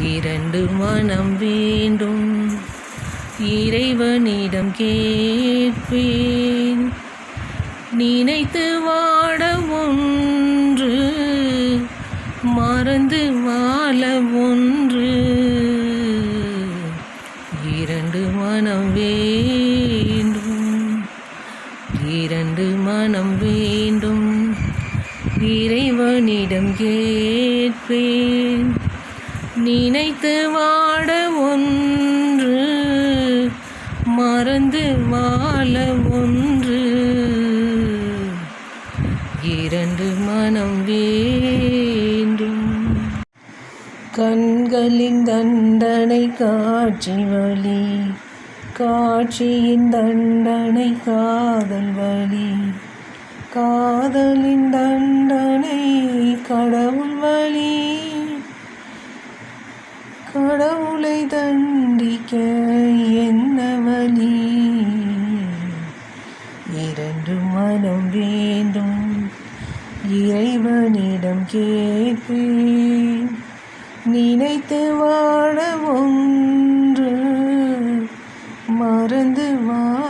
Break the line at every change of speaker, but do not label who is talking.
இரண்டு மனம் வேண்டும், இறைவனிடம் கேட்பேன். நினைத்து வாட ஒன்று, மறந்து வாழ ஒன்று. இரண்டு மனம் வேண்டும், இரண்டு மனம் வேண்டும், இறைவனிடம் கேட்பேன். நினைத்து வாட ஒன்று, மறந்து வாழ ஒன்று. இரண்டு மனம் வேண்டும். கண்களின் தண்டனை காட்சி வழி, காட்சியின் தண்டனை காதல் வழி, காதலின் தண்டனை கடவுள் வழி. கடவுளை தண்டிக்க என்ன வழி? இரண்டு மனம் வேண்டும், இறைவனிடம் கேட்பேன். நினைத்து வாழ ஒன்று, மறந்து வாழ